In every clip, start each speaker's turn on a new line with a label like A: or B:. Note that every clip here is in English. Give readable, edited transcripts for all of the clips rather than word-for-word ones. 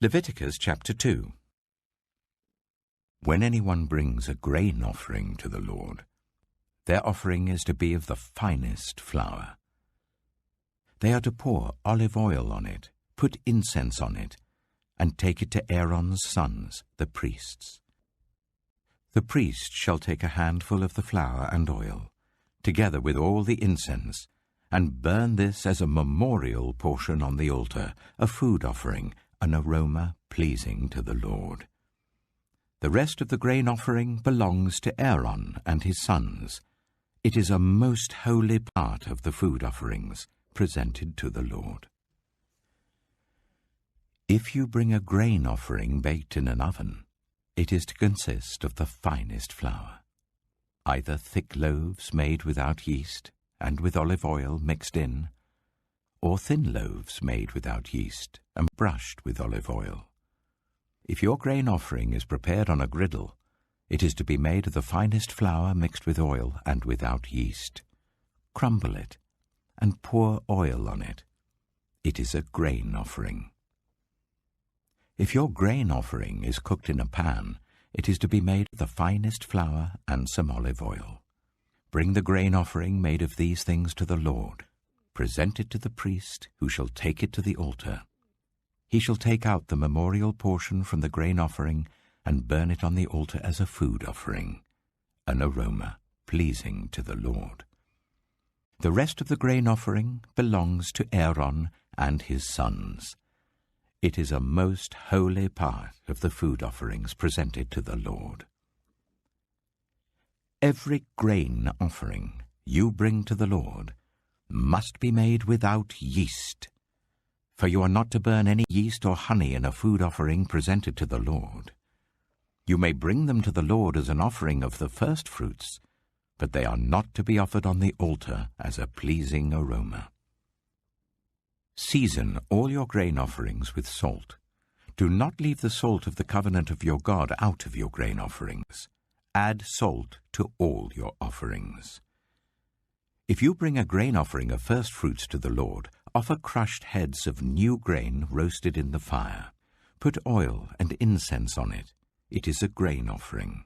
A: Leviticus chapter 2. When anyone brings a grain offering to the Lord, their offering is to be of the finest flour. They are to pour olive oil on it, put incense on it, and take it to Aaron's sons, the priests. The priest shall take a handful of the flour and oil, together with all the incense, and burn this as a memorial portion on the altar, a food offering, an aroma pleasing to the Lord. The rest of the grain offering belongs to Aaron and his sons. It is a most holy part of the food offerings presented to the Lord. If you bring a grain offering baked in an oven, it is to consist of the finest flour, either thick loaves made without yeast and with olive oil mixed in, or thin loaves made without yeast and brushed with olive oil. If your grain offering is prepared on a griddle, it is to be made of the finest flour mixed with oil and without yeast. Crumble it and pour oil on it. It is a grain offering. If your grain offering is cooked in a pan, it is to be made of the finest flour and some olive oil. Bring the grain offering made of these things to the Lord. Present it to the priest, who shall take it to the altar. He shall take out the memorial portion from the grain offering and burn it on the altar as a food offering, an aroma pleasing to the Lord. The rest of the grain offering belongs to Aaron and his sons. It is a most holy part of the food offerings presented to the Lord. Every grain offering you bring to the Lord must be made without yeast, for you are not to burn any yeast or honey in a food offering presented to the Lord. You may bring them to the Lord as an offering of the first fruits, but they are not to be offered on the altar as a pleasing aroma. Season all your grain offerings with salt. Do not leave the salt of the covenant of your God out of your grain offerings. Add salt to all your offerings. If you bring a grain offering of first fruits to the Lord, offer crushed heads of new grain roasted in the fire. Put oil and incense on it. It is a grain offering.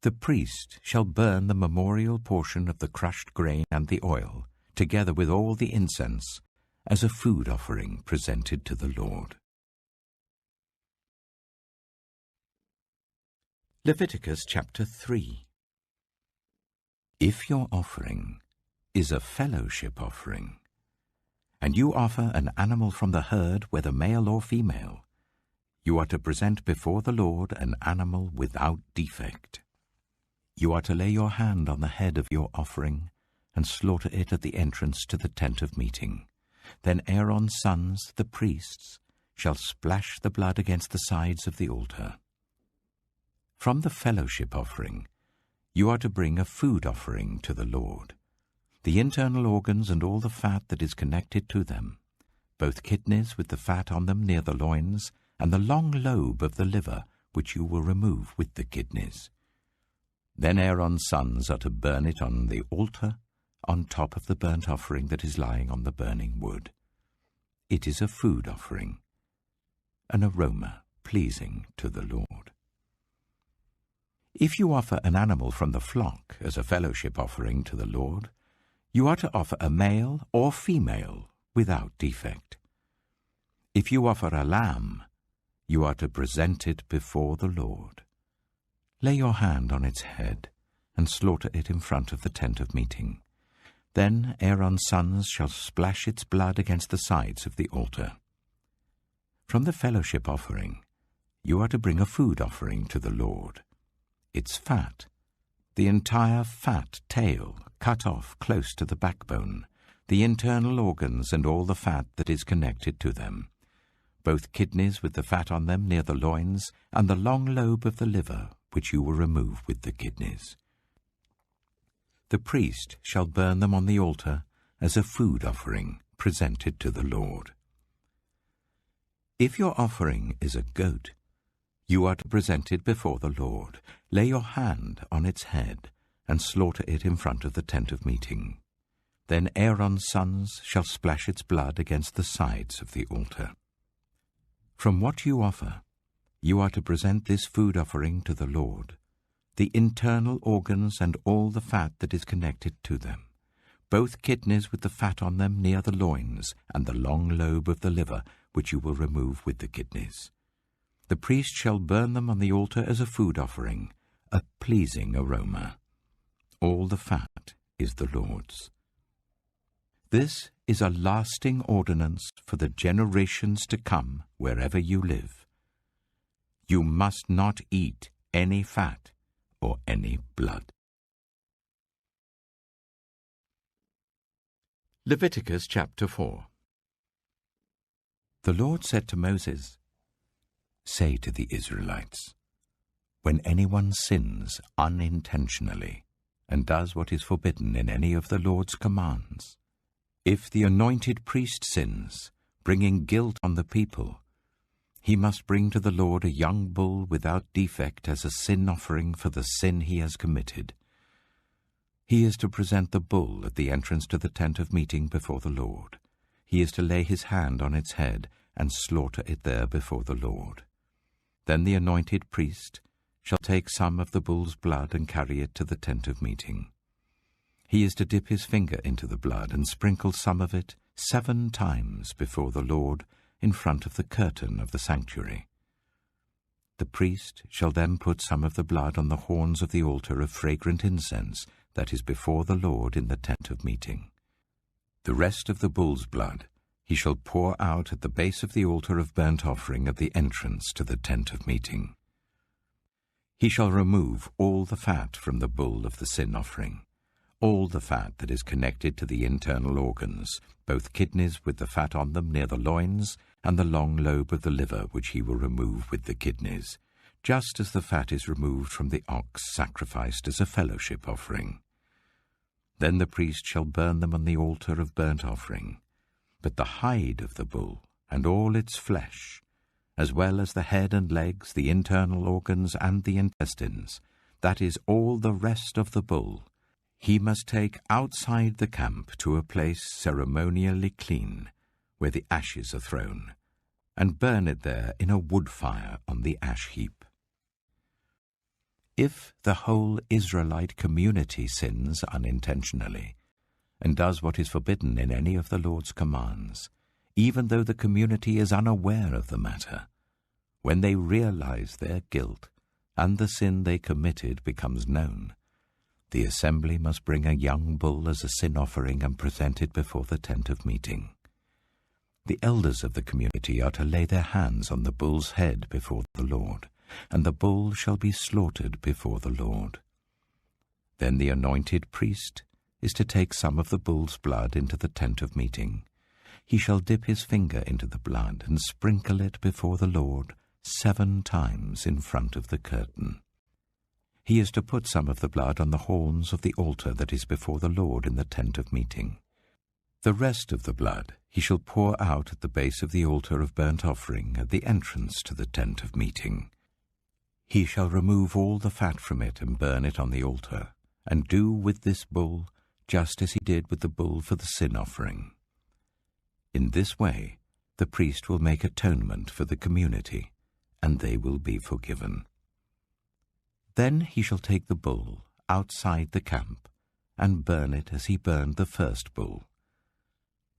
A: The priest shall burn the memorial portion of the crushed grain and the oil, together with all the incense, as a food offering presented to the Lord. Leviticus chapter 3. If your offering is a fellowship offering, and you offer an animal from the herd, whether male or female, you are to present before the Lord an animal without defect. You are to lay your hand on the head of your offering and slaughter it at the entrance to the tent of meeting. Then Aaron's sons, the priests, shall splash the blood against the sides of the altar. From the fellowship offering, you are to bring a food offering to the Lord, the internal organs and all the fat that is connected to them, both kidneys with the fat on them near the loins, and the long lobe of the liver, which you will remove with the kidneys. Then Aaron's sons are to burn it on the altar, on top of the burnt offering that is lying on the burning wood. It is a food offering, an aroma pleasing to the Lord. If you offer an animal from the flock as a fellowship offering to the Lord, you are to offer a male or female without defect. If you offer a lamb, you are to present it before the Lord. Lay your hand on its head and slaughter it in front of the tent of meeting. Then Aaron's sons shall splash its blood against the sides of the altar. From the fellowship offering, you are to bring a food offering to the Lord. Its fat, the entire fat tail cut off close to the backbone, the internal organs and all the fat that is connected to them, both kidneys with the fat on them near the loins, and the long lobe of the liver, which you will remove with the kidneys. The priest shall burn them on the altar as a food offering presented to the Lord. If your offering is a goat, you are to present it before the Lord. Lay your hand on its head and slaughter it in front of the tent of meeting. Then Aaron's sons shall splash its blood against the sides of the altar. From what you offer, you are to present this food offering to the Lord, the internal organs and all the fat that is connected to them, both kidneys with the fat on them near the loins, and the long lobe of the liver, which you will remove with the kidneys. The priest shall burn them on the altar as a food offering, a pleasing aroma. All the fat is the Lord's. This is a lasting ordinance for the generations to come wherever you live. You must not eat any fat or any blood. Leviticus chapter 4. The Lord said to Moses, "Say to the Israelites, when anyone sins unintentionally and does what is forbidden in any of the Lord's commands, if the anointed priest sins, bringing guilt on the people, he must bring to the Lord a young bull without defect as a sin offering for the sin he has committed. He is to present the bull at the entrance to the tent of meeting before the Lord. He is to lay his hand on its head and slaughter it there before the Lord. Then the anointed priest shall take some of the bull's blood and carry it to the tent of meeting. He is to dip his finger into the blood and sprinkle some of it 7 times before the Lord in front of the curtain of the sanctuary. The priest shall then put some of the blood on the horns of the altar of fragrant incense that is before the Lord in the tent of meeting. The rest of the bull's blood he shall pour out at the base of the altar of burnt offering at the entrance to the tent of meeting. He shall remove all the fat from the bull of the sin offering, all the fat that is connected to the internal organs, both kidneys with the fat on them near the loins, and the long lobe of the liver, which he will remove with the kidneys, just as the fat is removed from the ox sacrificed as a fellowship offering. Then the priest shall burn them on the altar of burnt offering, but the hide of the bull and all its flesh, as well as the head and legs, the internal organs and the intestines, that is, all the rest of the bull, he must take outside the camp to a place ceremonially clean, where the ashes are thrown, and burn it there in a wood fire on the ash heap. If the whole Israelite community sins unintentionally, and does what is forbidden in any of the Lord's commands, even though the community is unaware of the matter, when they realize their guilt and the sin they committed becomes known, the assembly must bring a young bull as a sin offering and present it before the tent of meeting. The elders of the community are to lay their hands on the bull's head before the Lord, and the bull shall be slaughtered before the Lord. Then the anointed priest is to take some of the bull's blood into the tent of meeting. He shall dip his finger into the blood and sprinkle it before the Lord 7 times in front of the curtain. He is to put some of the blood on the horns of the altar that is before the Lord in the tent of meeting. The rest of the blood he shall pour out at the base of the altar of burnt offering at the entrance to the tent of meeting. He shall remove all the fat from it and burn it on the altar, and do with this bull just as he did with the bull for the sin offering. In this way, the priest will make atonement for the community, and they will be forgiven. Then he shall take the bull outside the camp and burn it as he burned the first bull.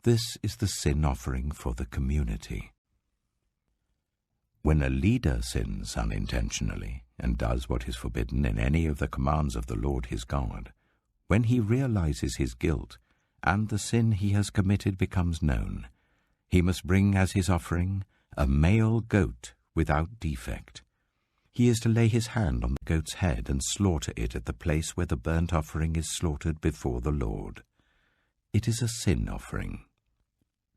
A: This is the sin offering for the community. When a leader sins unintentionally and does what is forbidden in any of the commands of the Lord his God, when he realizes his guilt and the sin he has committed becomes known, he must bring as his offering a male goat without defect. He is to lay his hand on the goat's head and slaughter it at the place where the burnt offering is slaughtered before the Lord. It is a sin offering.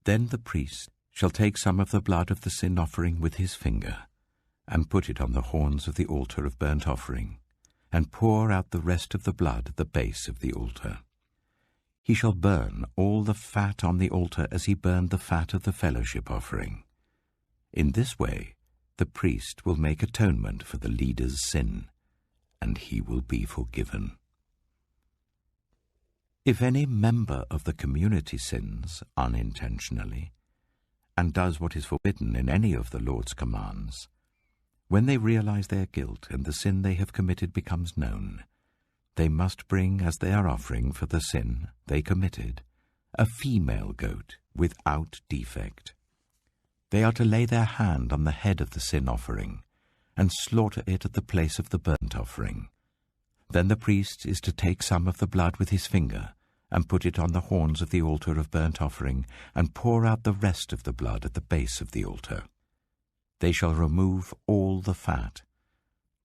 A: Then the priest shall take some of the blood of the sin offering with his finger, and put it on the horns of the altar of burnt offering, and pour out the rest of the blood at the base of the altar. He shall burn all the fat on the altar as he burned the fat of the fellowship offering. In this way, the priest will make atonement for the leader's sin, and he will be forgiven. If any member of the community sins unintentionally, and does what is forbidden in any of the Lord's commands, when they realize their guilt and the sin they have committed becomes known, they must bring as their offering for the sin they committed a female goat without defect. They are to lay their hand on the head of the sin offering and slaughter it at the place of the burnt offering. Then the priest is to take some of the blood with his finger and put it on the horns of the altar of burnt offering and pour out the rest of the blood at the base of the altar. They shall remove all the fat,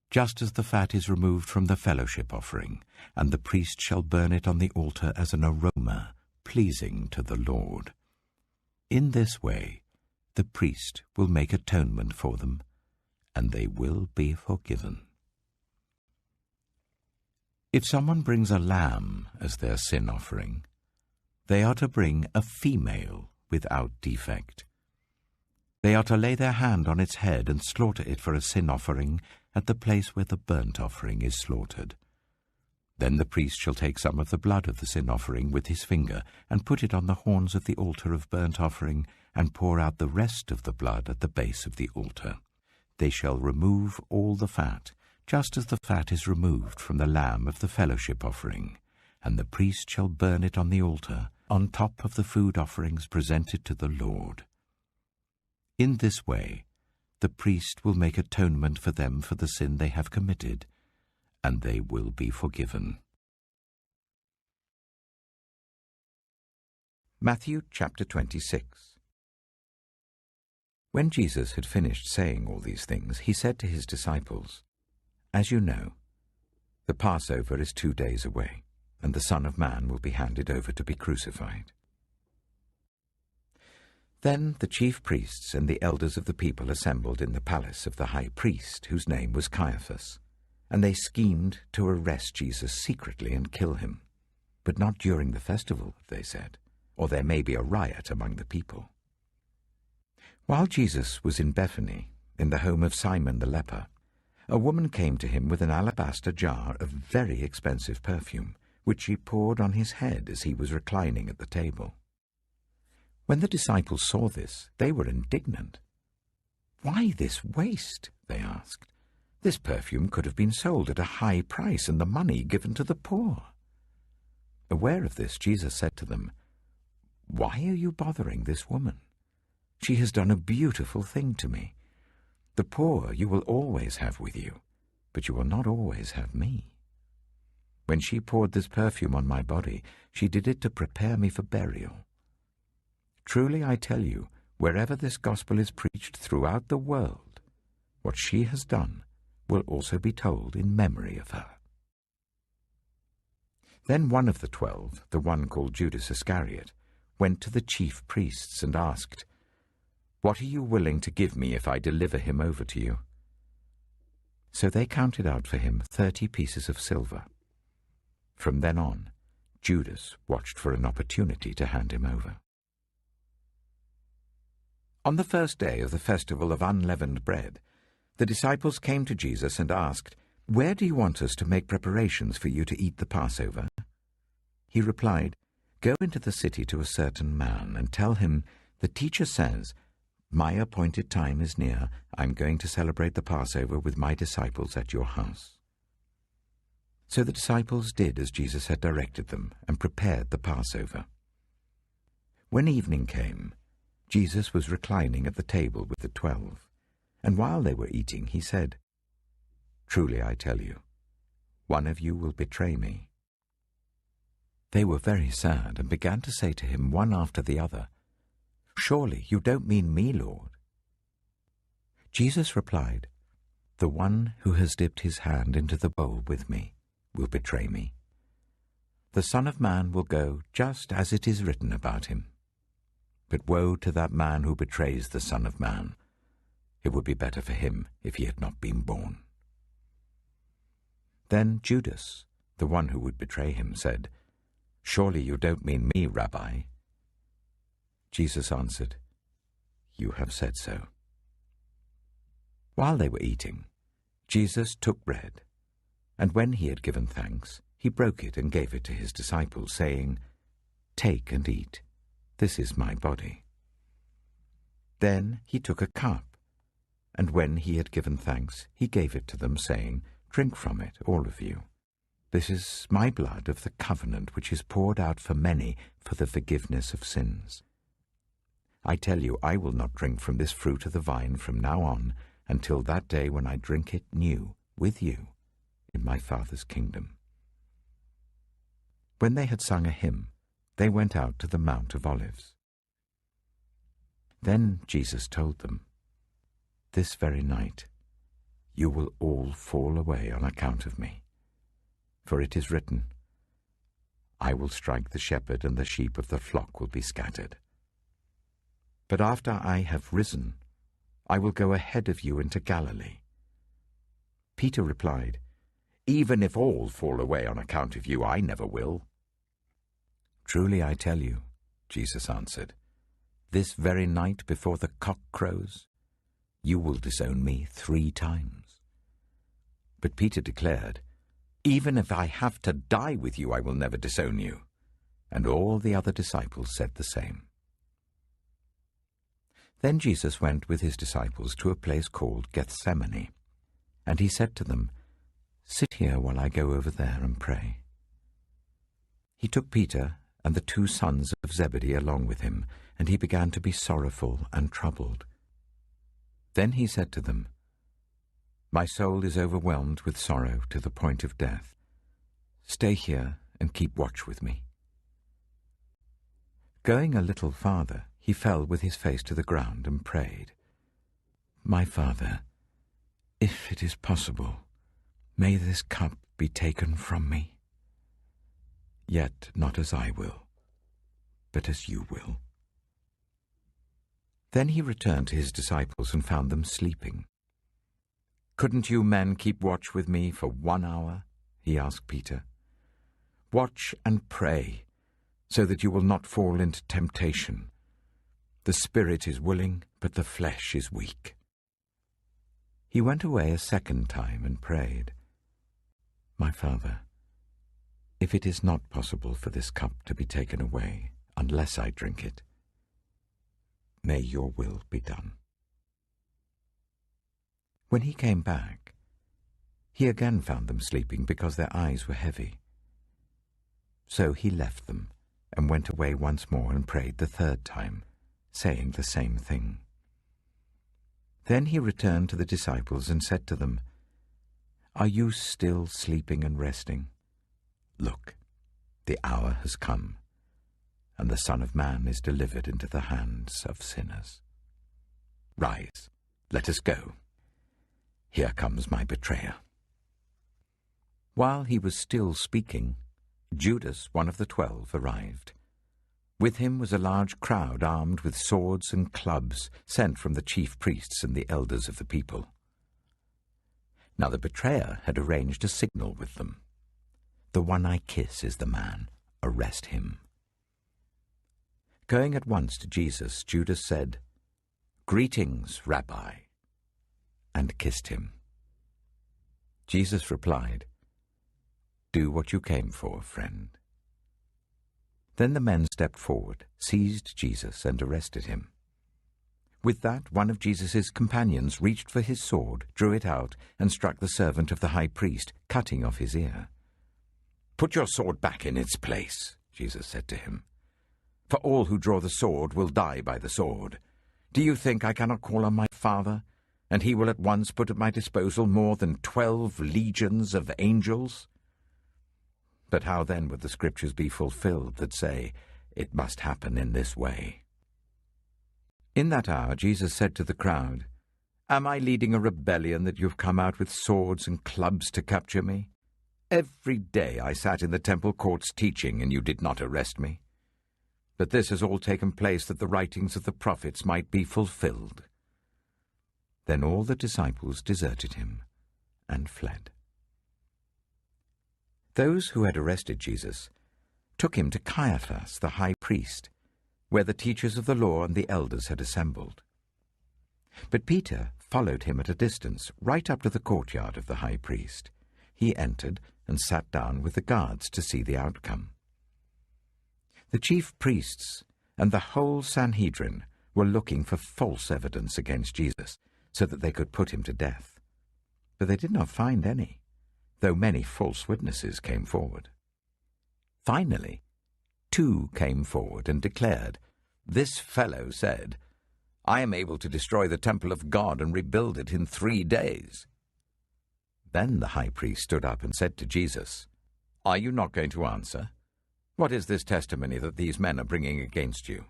A: just as the fat is removed from the fellowship offering, and the priest shall burn it on the altar as an aroma pleasing to the Lord. In this way, the priest will make atonement for them, and they will be forgiven. If someone brings a lamb as their sin offering, they are to bring a female without defect. They are to lay their hand on its head and slaughter it for a sin offering at the place where the burnt offering is slaughtered. Then the priest shall take some of the blood of the sin offering with his finger and put it on the horns of the altar of burnt offering and pour out the rest of the blood at the base of the altar. They shall remove all the fat, just as the fat is removed from the lamb of the fellowship offering, and the priest shall burn it on the altar, on top of the food offerings presented to the Lord. In this way, the priest will make atonement for them for the sin they have committed, and they will be forgiven. Matthew chapter 26. When Jesus had finished saying all these things, he said to his disciples, "As you know, the Passover is 2 days away, and the Son of Man will be handed over to be crucified." Then the chief priests and the elders of the people assembled in the palace of the high priest, whose name was Caiaphas, and they schemed to arrest Jesus secretly and kill him. But not during the festival, they said, or there may be a riot among the people. While Jesus was in Bethany, in the home of Simon the leper, a woman came to him with an alabaster jar of very expensive perfume, which she poured on his head as he was reclining at the table. When the disciples saw this, they were indignant. "Why this waste?" they asked. "This perfume could have been sold at a high price and the money given to the poor." Aware of this, Jesus said to them, "Why are you bothering this woman? She has done a beautiful thing to me. The poor you will always have with you, but you will not always have me. When she poured this perfume on my body, she did it to prepare me for burial. Truly I tell you, wherever this gospel is preached throughout the world, what she has done will also be told in memory of her." Then one of the 12, the one called Judas Iscariot, went to the chief priests and asked, "What are you willing to give me if I deliver him over to you?" So they counted out for him 30 pieces of silver. From then on, Judas watched for an opportunity to hand him over. On the first day of the festival of unleavened bread, the disciples came to Jesus and asked, "Where do you want us to make preparations for you to eat the Passover?" He replied, "Go into the city to a certain man and tell him, 'The teacher says, my appointed time is near. I'm going to celebrate the Passover with my disciples at your house.'" So the disciples did as Jesus had directed them and prepared the Passover. When evening came, Jesus was reclining at the table with the 12, and while they were eating, he said, "Truly I tell you, one of you will betray me." They were very sad and began to say to him one after the other, "Surely you don't mean me, Lord?" Jesus replied, "The one who has dipped his hand into the bowl with me will betray me. The Son of Man will go just as it is written about him. But woe to that man who betrays the Son of Man. It would be better for him if he had not been born." Then Judas, the one who would betray him, said, "Surely you don't mean me, Rabbi?" Jesus answered, "You have said so." While they were eating, Jesus took bread, and when he had given thanks, he broke it and gave it to his disciples, saying, "Take and eat. This is my body." Then he took a cup, and when he had given thanks, he gave it to them, saying, "Drink from it, all of you. This is my blood of the covenant, which is poured out for many for the forgiveness of sins. I tell you, I will not drink from this fruit of the vine from now on, until that day when I drink it new with you in my Father's kingdom." When they had sung a hymn, they went out to the Mount of Olives. Then Jesus told them, "This very night you will all fall away on account of me. For it is written, 'I will strike the shepherd, and the sheep of the flock will be scattered.' But after I have risen, I will go ahead of you into Galilee." Peter replied, "Even if all fall away on account of you, I never will." "Truly I tell you," Jesus answered, "this very night before the cock crows, you will disown me 3 times. But Peter declared, "Even if I have to die with you, I will never disown you." And all the other disciples said the same. Then Jesus went with his disciples to a place called Gethsemane, and he said to them, "Sit here while I go over there and pray." He took Peter and the 2 sons of Zebedee along with him, and he began to be sorrowful and troubled. Then he said to them, "My soul is overwhelmed with sorrow to the point of death. Stay here and keep watch with me." Going a little farther, he fell with his face to the ground and prayed, "My Father, if it is possible, may this cup be taken from me. Yet not as I will, but as you will." Then he returned to his disciples and found them sleeping. "Couldn't you men keep watch with me for 1 hour?" he asked Peter. "Watch and pray, so that you will not fall into temptation. The spirit is willing, but the flesh is weak." He went away a second time and prayed, "My Father, if it is not possible for this cup to be taken away unless I drink it, may your will be done." When he came back, he again found them sleeping because their eyes were heavy. So he left them and went away once more and prayed the 3rd time, saying the same thing. Then he returned to the disciples and said to them, "Are you still sleeping and resting? Look, the hour has come, and the Son of Man is delivered into the hands of sinners. Rise, let us go. Here comes my betrayer." While he was still speaking, Judas, one of the 12, arrived. With him was a large crowd armed with swords and clubs, sent from the chief priests and the elders of the people. Now the betrayer had arranged a signal with them. "The one I kiss is the man. Arrest him." Going at once to Jesus, Judas said, "Greetings, Rabbi," and kissed him. Jesus replied, "Do what you came for, friend." Then the men stepped forward, seized Jesus, and arrested him. With that, one of Jesus' companions reached for his sword, drew it out, and struck the servant of the high priest, cutting off his ear. "Put your sword back in its place," Jesus said to him. "For all who draw the sword will die by the sword. Do you think I cannot call on my Father, and he will at once put at my disposal more than 12 legions of angels? But how then would the scriptures be fulfilled that say, 'It must happen in this way'?" In that hour Jesus said to the crowd, "Am I leading a rebellion that you have come out with swords and clubs to capture me? Every day I sat in the temple courts teaching, and you did not arrest me. But this has all taken place that the writings of the prophets might be fulfilled." Then all the disciples deserted him and fled. Those who had arrested Jesus took him to Caiaphas, the high priest, where the teachers of the law and the elders had assembled. But Peter followed him at a distance, right up to the courtyard of the high priest. He entered and sat down with the guards to see the outcome. The chief priests and the whole Sanhedrin were looking for false evidence against Jesus so that they could put him to death. But they did not find any, though many false witnesses came forward. Finally, 2 came forward and declared, "This fellow said, 'I am able to destroy the temple of God and rebuild it in 3 days.'" Then the high priest stood up and said to Jesus, "Are you not going to answer? What is this testimony that these men are bringing against you?"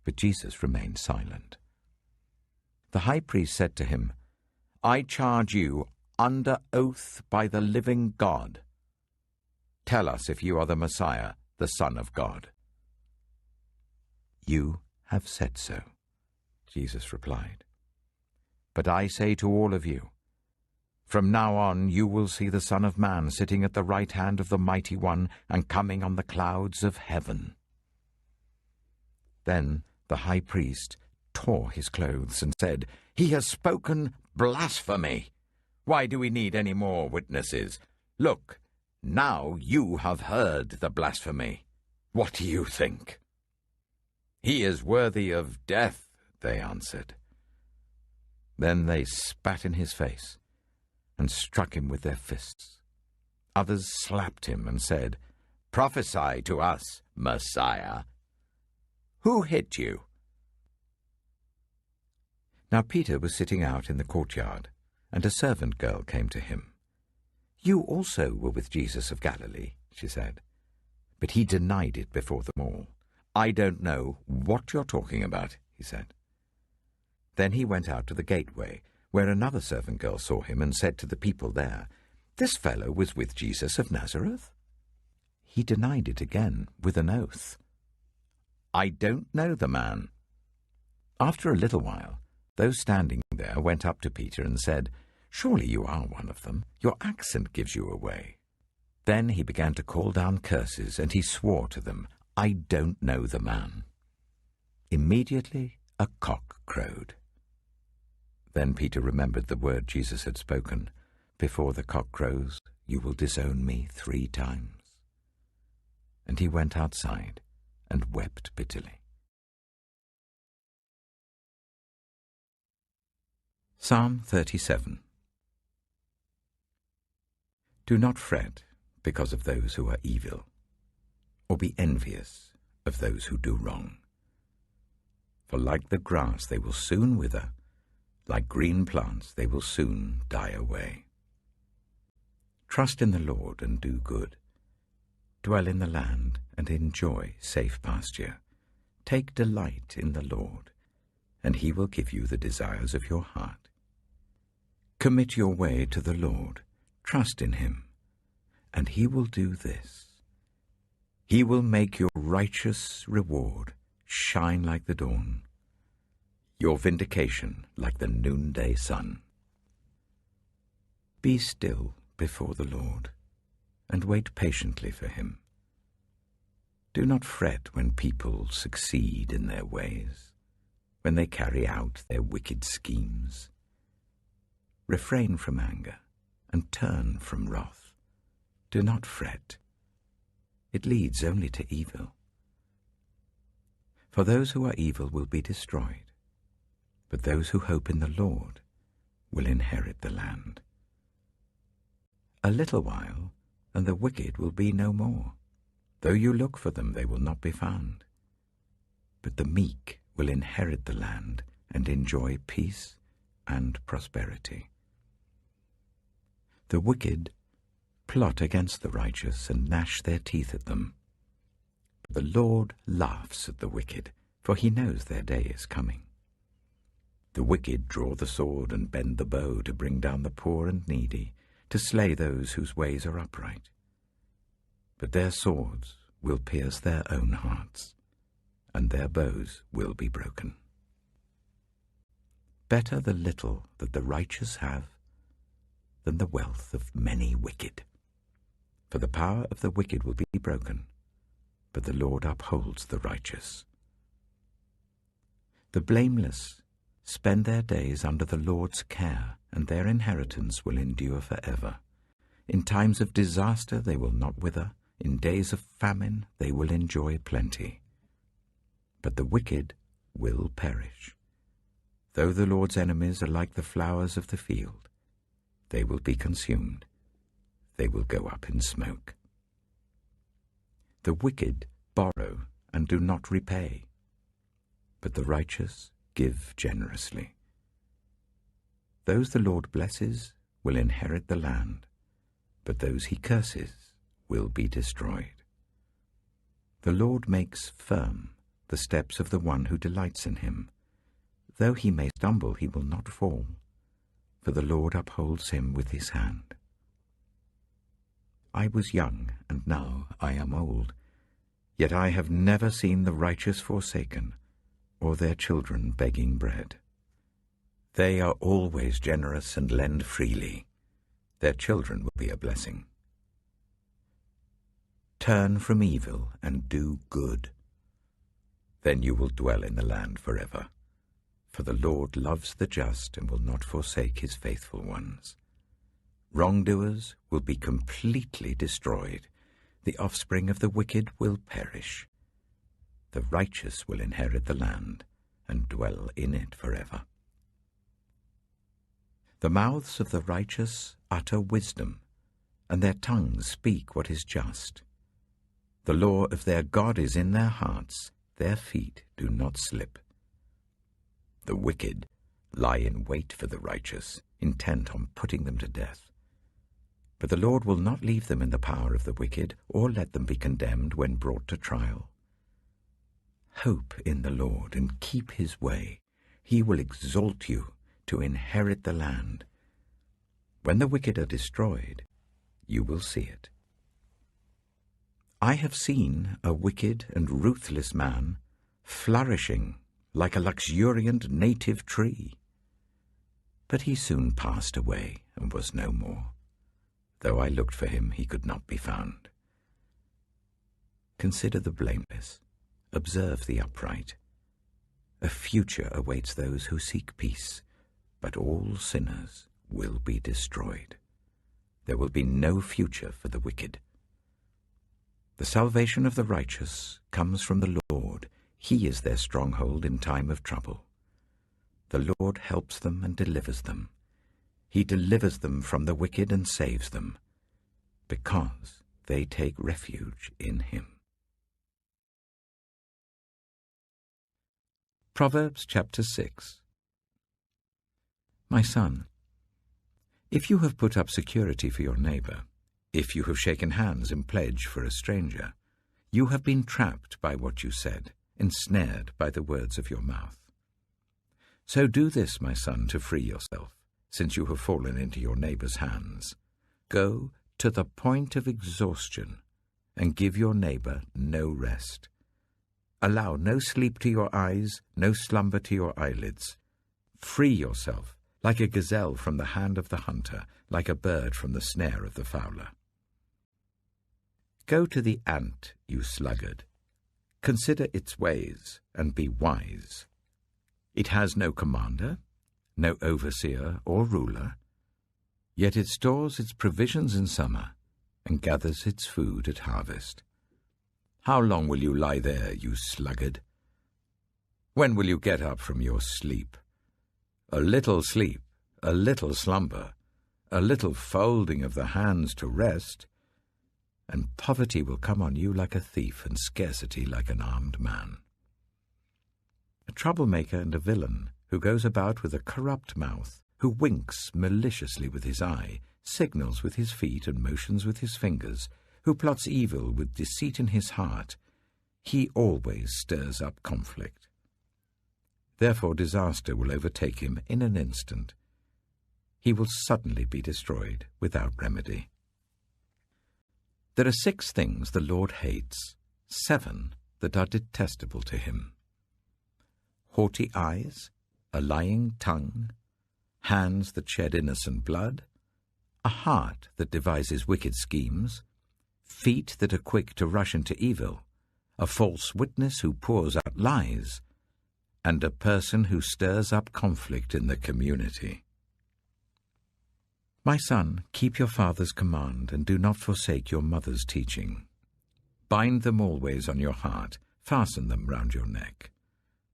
A: But Jesus remained silent. The high priest said to him, "I charge you under oath by the living God. Tell us if you are the Messiah, the Son of God." "You have said so," Jesus replied. "But I say to all of you, from now on you will see the Son of Man sitting at the right hand of the Mighty One and coming on the clouds of heaven." Then the high priest tore his clothes and said, "He has spoken blasphemy. Why do we need any more witnesses? Look, now you have heard the blasphemy. What do you think?" "He is worthy of death," they answered. Then they spat in his face and struck him with their fists. Others slapped him and said, "Prophesy to us, Messiah. Who hit you?" Now Peter was sitting out in the courtyard, and a servant girl came to him. "You also were with Jesus of Galilee," she said. But he denied it before them all. "I don't know what you're talking about," he said. Then he went out to the gateway, where another servant girl saw him and said to the people there, "This fellow was with Jesus of Nazareth." He denied it again with an oath. "I don't know the man." After a little while, those standing there went up to Peter and said, "Surely you are one of them. Your accent gives you away." Then he began to call down curses, and he swore to them, "I don't know the man." Immediately a cock crowed. Then Peter remembered the word Jesus had spoken, "Before the cock crows, you will disown me 3 times." And he went outside and wept bitterly. Psalm 37. Do not fret because of those who are evil, or be envious of those who do wrong. For like the grass they will soon wither, like green plants they will soon die away. Trust in the Lord and do good. Dwell in the land and enjoy safe pasture. Take delight in the Lord, and he will give you the desires of your heart. Commit your way to the Lord, trust in him, and he will do this. He will make your righteous reward shine like the dawn, your vindication like the noonday sun. Be still before the Lord, and wait patiently for him. Do not fret when people succeed in their ways, when they carry out their wicked schemes. Refrain from anger and turn from wrath. Do not fret. It leads only to evil. For those who are evil will be destroyed, but those who hope in the Lord will inherit the land. A little while, and the wicked will be no more. Though you look for them, they will not be found. But the meek will inherit the land and enjoy peace and prosperity. The wicked plot against the righteous and gnash their teeth at them. But the Lord laughs at the wicked, for he knows their day is coming. The wicked draw the sword and bend the bow to bring down the poor and needy, to slay those whose ways are upright. But their swords will pierce their own hearts, and their bows will be broken. Better the little that the righteous have than the wealth of many wicked. For the power of the wicked will be broken, but the Lord upholds the righteous. The blameless spend their days under the Lord's care, and their inheritance will endure forever. In times of disaster they will not wither, in days of famine they will enjoy plenty. But the wicked will perish. Though the Lord's enemies are like the flowers of the field, they will be consumed. They will go up in smoke. The wicked borrow and do not repay, but the righteous give generously. Those the Lord blesses will inherit the land, but those he curses will be destroyed. The Lord makes firm the steps of the one who delights in him. Though he may stumble, he will not fall, for the Lord upholds him with his hand. I was young, and now I am old, yet I have never seen the righteous forsaken, or their children begging bread. They are always generous and lend freely. Their children will be a blessing. Turn from evil and do good. Then you will dwell in the land forever. For the Lord loves the just and will not forsake his faithful ones. Wrongdoers will be completely destroyed. The offspring of the wicked will perish. The righteous will inherit the land and dwell in it forever. The mouths of the righteous utter wisdom, and their tongues speak what is just. The law of their God is in their hearts, their feet do not slip. The wicked lie in wait for the righteous, intent on putting them to death. But the Lord will not leave them in the power of the wicked, or let them be condemned when brought to trial. Hope in the Lord and keep his way. He will exalt you to inherit the land. When the wicked are destroyed, you will see it. I have seen a wicked and ruthless man flourishing like a luxuriant native tree. But he soon passed away and was no more. Though I looked for him, he could not be found. Consider the blameless, observe the upright. A future awaits those who seek peace, but all sinners will be destroyed. There will be no future for the wicked. The salvation of the righteous comes from the Lord. He is their stronghold in time of trouble. The Lord helps them and delivers them. He delivers them from the wicked and saves them, because they take refuge in him. Proverbs chapter 6. My son, if you have put up security for your neighbor, if you have shaken hands in pledge for a stranger, you have been trapped by what you said, ensnared by the words of your mouth. So do this, my son, to free yourself, since you have fallen into your neighbor's hands. Go to the point of exhaustion and give your neighbor no rest. Allow no sleep to your eyes, no slumber to your eyelids. Free yourself like a gazelle from the hand of the hunter, like a bird from the snare of the fowler. Go to the ant, you sluggard. Consider its ways and be wise. It has no commander, no overseer or ruler, yet it stores its provisions in summer and gathers its food at harvest. How long will you lie there, you sluggard? When will you get up from your sleep? A little sleep, a little slumber, a little folding of the hands to rest, and poverty will come on you like a thief and scarcity like an armed man. A troublemaker and a villain who goes about with a corrupt mouth, who winks maliciously with his eye, signals with his feet and motions with his fingers, who plots evil with deceit in his heart, he always stirs up conflict. Therefore disaster will overtake him in an instant. He will suddenly be destroyed without remedy. There are 6 things the Lord hates, 7 that are detestable to him: haughty eyes, a lying tongue, hands that shed innocent blood, a heart that devises wicked schemes, feet that are quick to rush into evil, a false witness who pours out lies, and a person who stirs up conflict in the community. My son, keep your father's command, and do not forsake your mother's teaching. Bind them always on your heart, fasten them round your neck.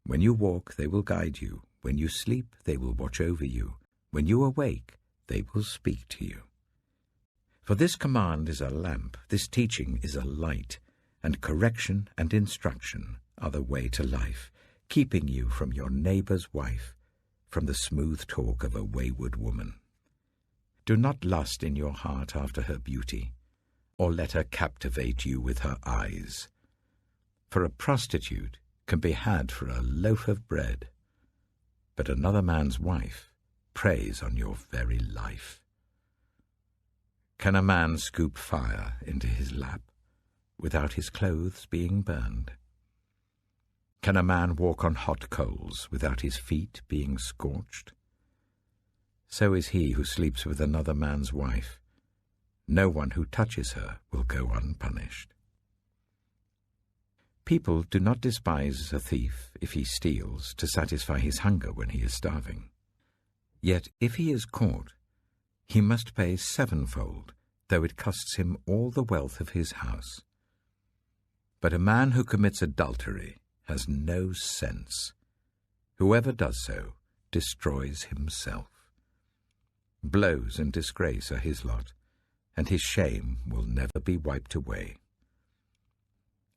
A: When you walk, they will guide you. When you sleep, they will watch over you. When you awake, they will speak to you. For this command is a lamp, this teaching is a light, and correction and instruction are the way to life, keeping you from your neighbor's wife, from the smooth talk of a wayward woman. Do not lust in your heart after her beauty, or let her captivate you with her eyes. For a prostitute can be had for a loaf of bread, but another man's wife preys on your very life. Can a man scoop fire into his lap without his clothes being burned? Can a man walk on hot coals without his feet being scorched? So is he who sleeps with another man's wife. No one who touches her will go unpunished. People do not despise a thief if he steals to satisfy his hunger when he is starving. Yet if he is caught, he must pay sevenfold, though it costs him all the wealth of his house. But a man who commits adultery has no sense. Whoever does so destroys himself. Blows and disgrace are his lot, and his shame will never be wiped away.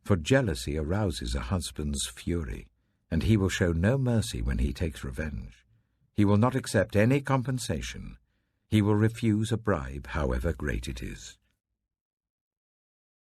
A: For jealousy arouses a husband's fury, and he will show no mercy when he takes revenge. He will not accept any compensation. He will refuse a bribe, however great it is.